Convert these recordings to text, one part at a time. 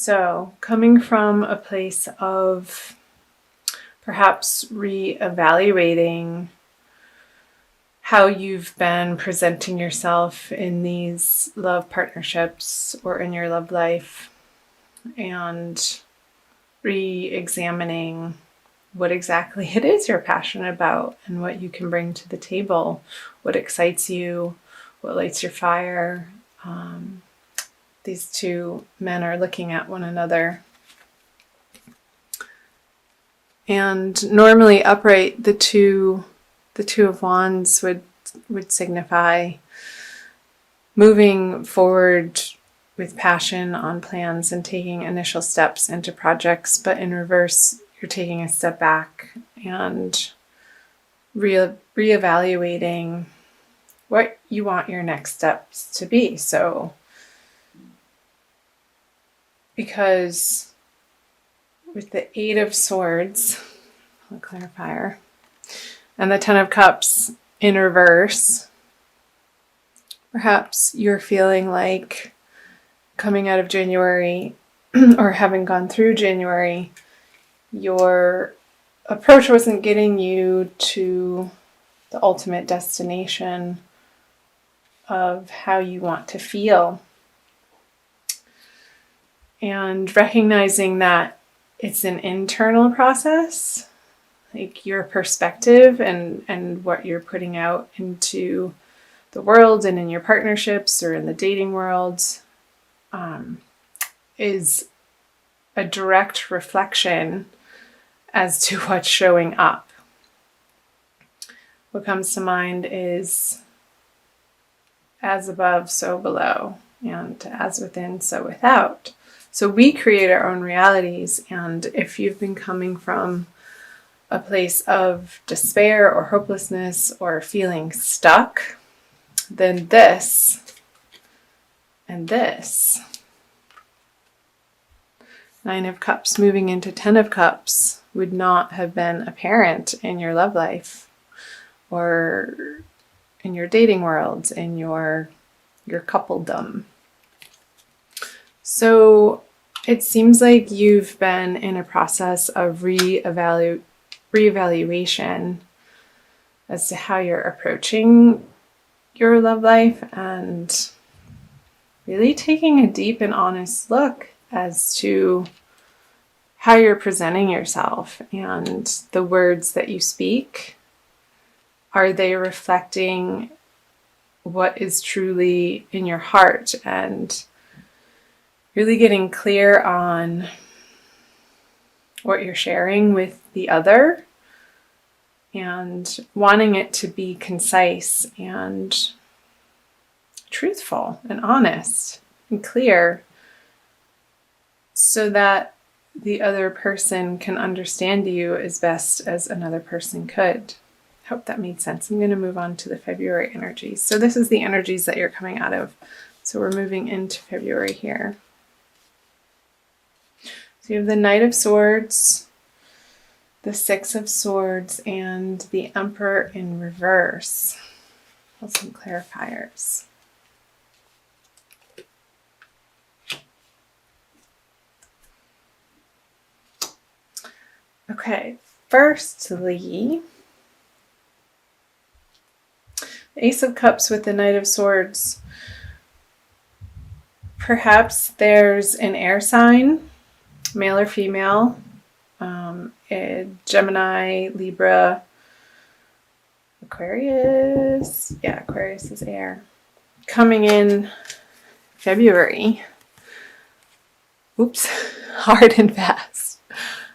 So, coming from a place of perhaps reevaluating how you've been presenting yourself in these love partnerships or in your love life, and re-examining what exactly it is you're passionate about and what you can bring to the table, what excites you, what lights your fire. These two men are looking at one another. And normally upright, the two of wands would signify moving forward with passion on plans and taking initial steps into projects, but in reverse, you're taking a step back and reevaluating what you want your next steps to be. So, because with the Eight of Swords, a clarifier, and the Ten of Cups in reverse, perhaps you're feeling like coming out of January or having gone through January, your approach wasn't getting you to the ultimate destination of how you want to feel. And recognizing that it's an internal process, like your perspective and what you're putting out into the world and in your partnerships or in the dating world is a direct reflection as to what's showing up. What comes to mind is as above, so below, and as within, so without. So we create our own realities, and if you've been coming from a place of despair or hopelessness or feeling stuck, then this and this, Nine of Cups moving into Ten of Cups, would not have been apparent in your love life or in your dating world, in your coupledom. So it seems like you've been in a process of reevaluation as to how you're approaching your love life, and really taking a deep and honest look as to how you're presenting yourself and the words that you speak. Are they reflecting what is truly in your heart? And really getting clear on what you're sharing with the other and wanting it to be concise and truthful and honest and clear so that the other person can understand you as best as another person could. Hope that made sense. I'm going to move on to the February energies. So this is the energies that you're coming out of. So we're moving into February here. So you have the Knight of Swords, the Six of Swords, and the Emperor in reverse. With some clarifiers. Okay, firstly, the Ace of Cups with the Knight of Swords. Perhaps there's an air sign, male or female, Gemini, Libra, Aquarius. Yeah, Aquarius is air. Coming in February. Oops, hard and fast.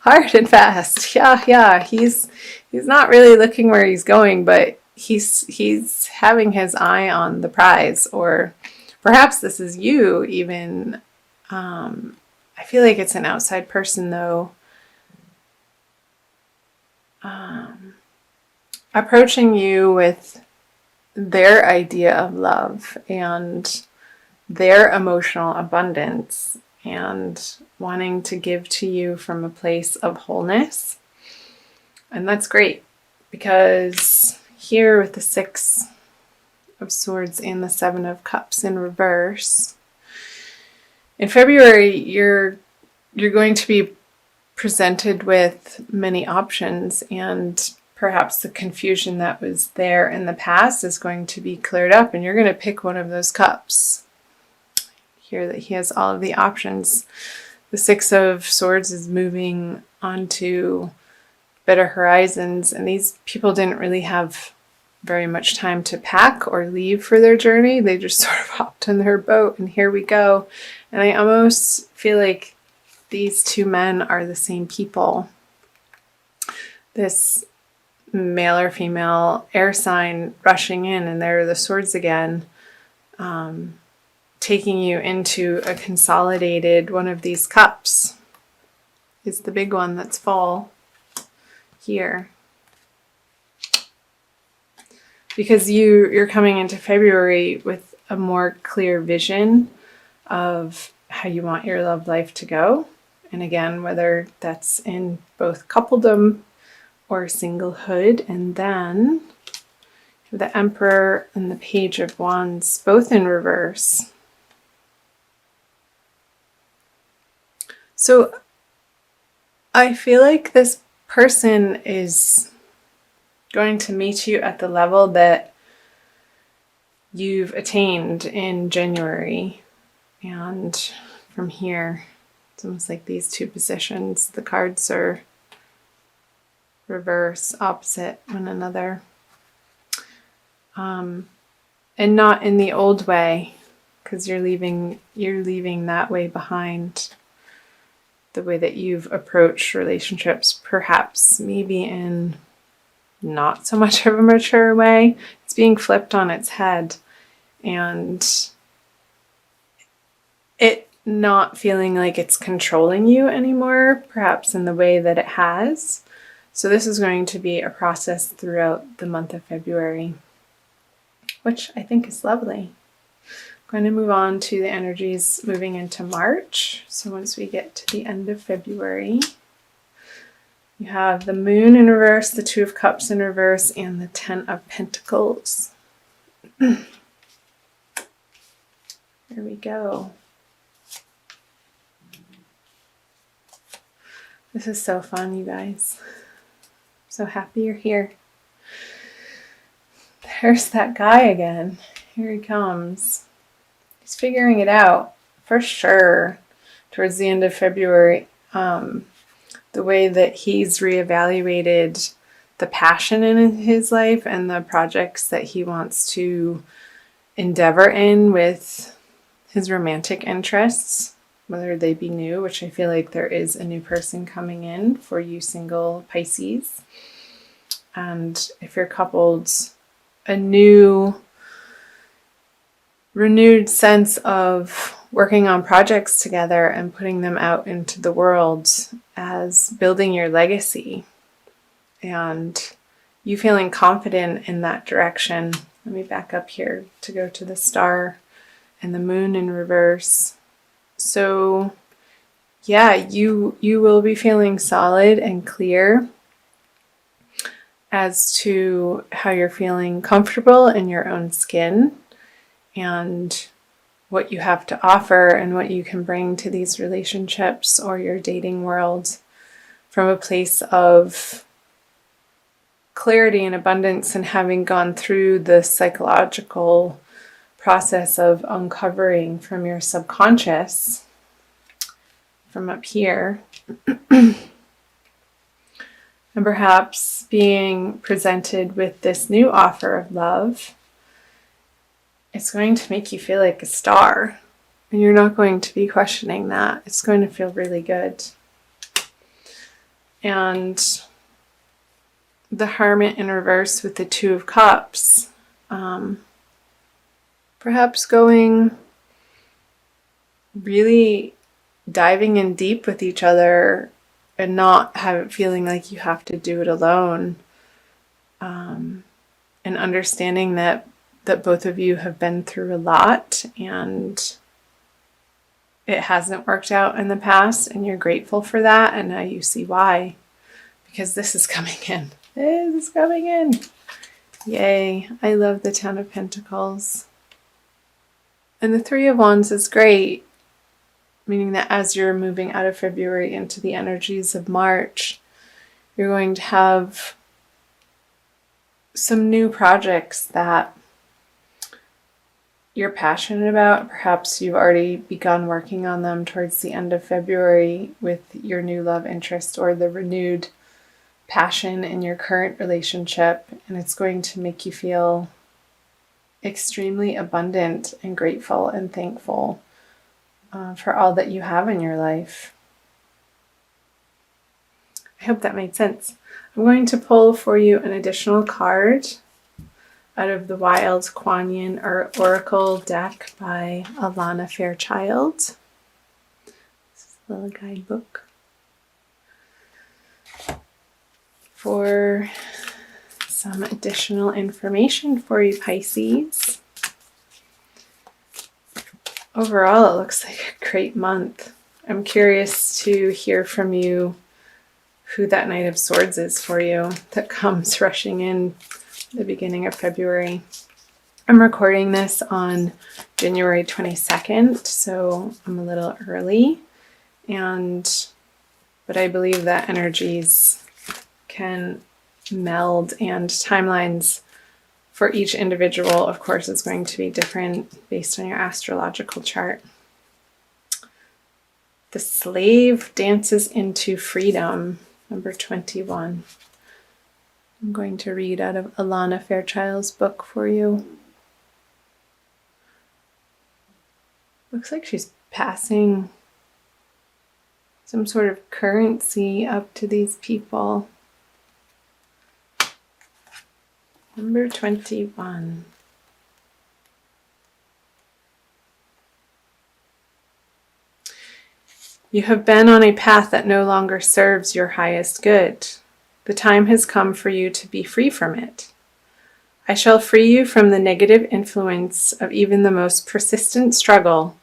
Hard and fast. Yeah. He's not really looking where he's going, but he's having his eye on the prize. Or perhaps this is you even. I feel like it's an outside person though. Approaching you with their idea of love and their emotional abundance and wanting to give to you from a place of wholeness. And that's great, because here with the Six of Swords and the Seven of Cups in reverse, in February, you're you're going to be presented with many options, and perhaps the confusion that was there in the past is going to be cleared up, and you're going to pick one of those cups. Here that he has all of the options. The Six of Swords is moving onto better horizons, and these people didn't really have very much time to pack or leave for their journey. They just sort of hopped on their boat, and here we go. And I almost feel like these two men are the same people. This male or female air sign rushing in, and there are the swords again, taking you into a consolidated one of these cups. Is the big one that's full here. Because you're coming into February with a more clear vision of how you want your love life to go. And again, whether that's in both coupledom or singlehood. And then the Emperor and the Page of Wands, both in reverse. So I feel like this person is going to meet you at the level that you've attained in January. And from here, it's almost like these two positions. The cards are reverse, opposite one another. And not in the old way, because you're leaving that way behind. The way that you've approached relationships, perhaps maybe in not so much of a mature way. It's being flipped on its head, and it not feeling like it's controlling you anymore, perhaps in the way that it has. So this is going to be a process throughout the month of February, which I think is lovely. I'm going to move on to the energies moving into March. So once we get to the end of February, you have the Moon in reverse, the Two of Cups in reverse, and the Ten of Pentacles. Here we go. This is so fun, you guys. I'm so happy you're here. There's that guy again. Here he comes. He's figuring it out, for sure, towards the end of February. The way that he's reevaluated the passion in his life and the projects that he wants to endeavor in with his romantic interests, whether they be new, which I feel like there is a new person coming in for you single Pisces. And if you're coupled, a new renewed sense of working on projects together and putting them out into the world as building your legacy, and you feeling confident in that direction. Let me back up here to go to the Star and the Moon in reverse. So yeah, you will be feeling solid and clear as to how you're feeling comfortable in your own skin and what you have to offer and what you can bring to these relationships or your dating world from a place of clarity and abundance, and having gone through the psychological process of uncovering from your subconscious from up here. And perhaps being presented with this new offer of love, it's going to make you feel like a star. And you're not going to be questioning that. It's going to feel really good. And the Hermit in reverse with the Two of Cups. Perhaps going really diving in deep with each other and not feeling like you have to do it alone. And understanding that both of you have been through a lot and it hasn't worked out in the past, and you're grateful for that, and now you see why. Because this is coming in. This is coming in. Yay. I love the Ten of Pentacles. And the Three of Wands is great. meaning that as you're moving out of February into the energies of March, you're going to have some new projects that you're passionate about. Perhaps you've already begun working on them towards the end of February with your new love interest or the renewed passion in your current relationship, and it's going to make you feel extremely abundant and grateful and thankful for all that you have in your life. I hope that made sense. I'm going to pull for you an additional card out of the Wild Kuan Yin Oracle deck by Alana Fairchild. This is a little guidebook for some additional information for you, Pisces. Overall, it looks like a great month. I'm curious to hear from you who that Knight of Swords is for you that comes rushing in the beginning of February. I'm recording this on January 22nd, so I'm a little early, but I believe that energies can meld, and timelines for each individual, of course, is going to be different based on your astrological chart. The slave dances into freedom, number 21. I'm going to read out of Alana Fairchild's book for you. Looks like she's passing some sort of currency up to these people. Number 21. You have been on a path that no longer serves your highest good. The time has come for you to be free from it. I shall free you from the negative influence of even the most persistent struggle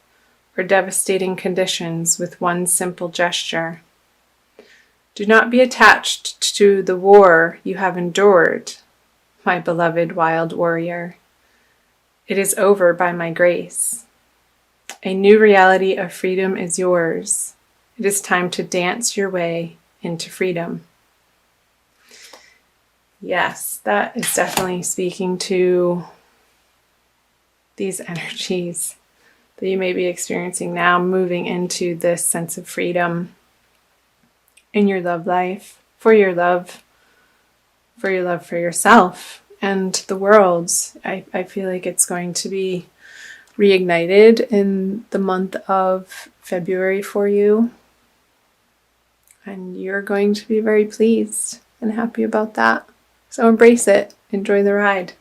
or devastating conditions with one simple gesture. Do not be attached to the war you have endured, my beloved wild warrior. It is over by my grace. A new reality of freedom is yours. It is time to dance your way into freedom. Yes, that is definitely speaking to these energies that you may be experiencing now, moving into this sense of freedom in your love life, for your love for yourself and the world. I feel like it's going to be reignited in the month of February for you. And you're going to be very pleased and happy about that. So embrace it. Enjoy the ride.